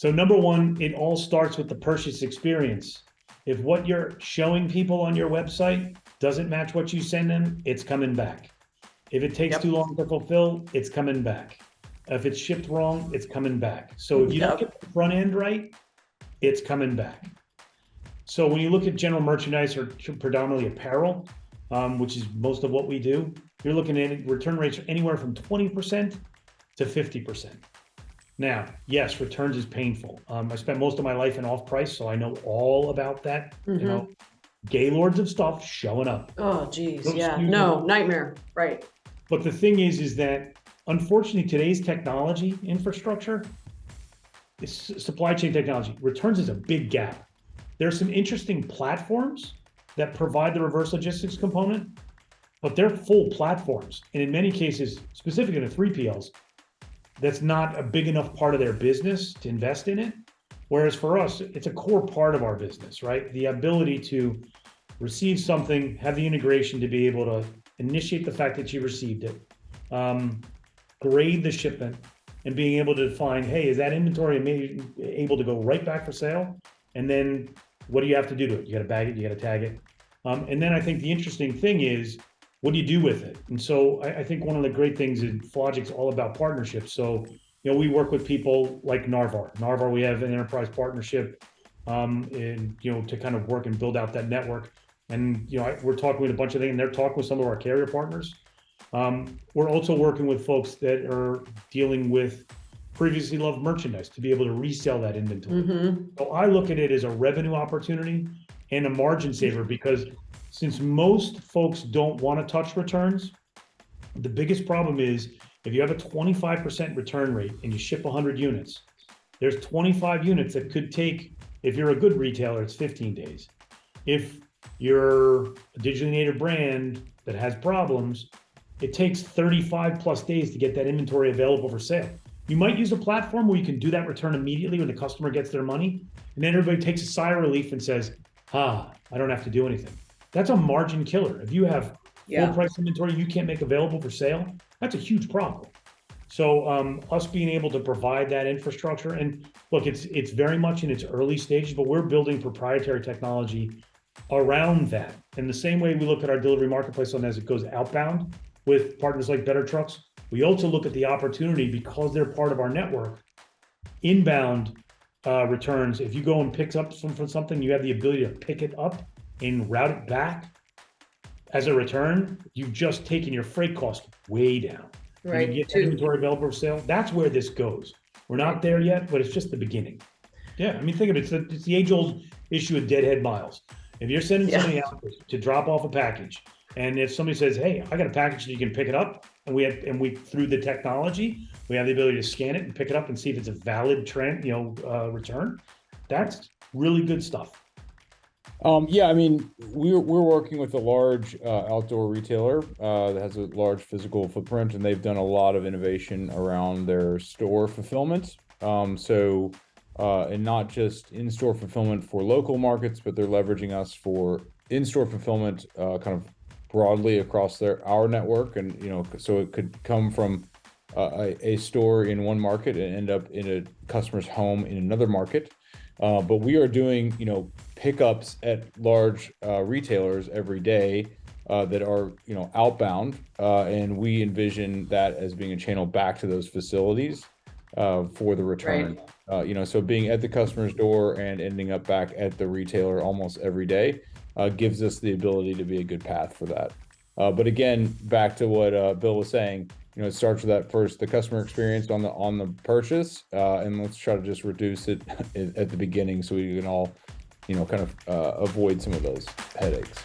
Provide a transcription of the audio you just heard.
So number one, it all starts with the purchase experience. If what you're showing people on your website doesn't match what you send them, it's coming back. If it takes too long to fulfill, it's coming back. If it's shipped wrong, it's coming back. So if you don't get the front end right, it's coming back. So when you look at general merchandise or predominantly apparel, which is most of what we do, you're looking at return rates anywhere from 20% to 50%. Now, yes, returns is painful. I spent most of my life in off-price, so I know all about that. You know, gaylords of stuff showing up. Oh, geez, yeah, no, nightmare, right. But the thing is that unfortunately today's technology infrastructure, supply chain technology, returns is a big gap. There's some interesting platforms that provide the reverse logistics component, but they're full platforms. And in many cases, specifically the 3PLs, that's not a big enough part of their business to invest in it. Whereas for us, it's a core part of our business, right? The ability to receive something, have the integration to be able to initiate the fact that you received it, grade the shipment, and being able to define, hey, is that inventory able to go right back for sale? And then what do you have to do to it? You got to bag it, you got to tag it. And then I think the interesting thing is, what do you do with it? And so I think one of the great things is Flogic's all about partnerships. So, you know, we work with people like Narvar. Narvar, we have an enterprise partnership, and, you know, to kind of work and build out that network. And, you know, we're talking with a bunch of things, and they're talking with some of our carrier partners. We're also working with folks that are dealing with previously loved merchandise to be able to resell that inventory. So I look at it as a revenue opportunity and a margin saver, because since most folks don't want to touch returns, the biggest problem is if you have a 25% return rate and you ship 100 units, there's 25 units that could take, if you're a good retailer, it's 15 days. If you're a digitally native brand that has problems, it takes 35 plus days to get that inventory available for sale. You might use a platform where you can do that return immediately when the customer gets their money, and then everybody takes a sigh of relief and says, I don't have to do anything. That's a margin killer. If you have full price inventory you can't make available for sale, that's a huge problem. So us being able to provide that infrastructure, and look, it's very much in its early stages, but we're building proprietary technology around that. In the same way we look at our delivery marketplace as it goes outbound with partners like Better Trucks, we also look at the opportunity, because they're part of our network, inbound returns. If you go and pick up something, you have the ability to pick it up and route it back as a return. You've just taken your freight cost way down. Right. And you get inventory available for sale. That's where this goes. We're not there yet, but it's just the beginning. Yeah, I mean, think of it. It's the age-old issue of deadhead miles. If you're sending somebody out to drop off a package, and if somebody says, "Hey, I got a package that you can pick it up," and we through the technology, we have the ability to scan it and pick it up and see if it's a valid return. That's really good stuff. Yeah, I mean, we're working with a large outdoor retailer that has a large physical footprint, and they've done a lot of innovation around their store fulfillment. And not just in-store fulfillment for local markets, but they're leveraging us for in-store fulfillment kind of broadly across our network. And, you know, so it could come from a store in one market and end up in a customer's home in another market. But we are doing, you know, pickups at large retailers every day that are, you know, outbound, and we envision that as being a channel back to those facilities for the return. You know, so being at the customer's door and ending up back at the retailer almost every day gives us the ability to be a good path for that. But again, back to what Bill was saying, you know, it starts with that first, the customer experience on the purchase, and let's try to just reduce it at the beginning so we can all, you know, kind of avoid some of those headaches.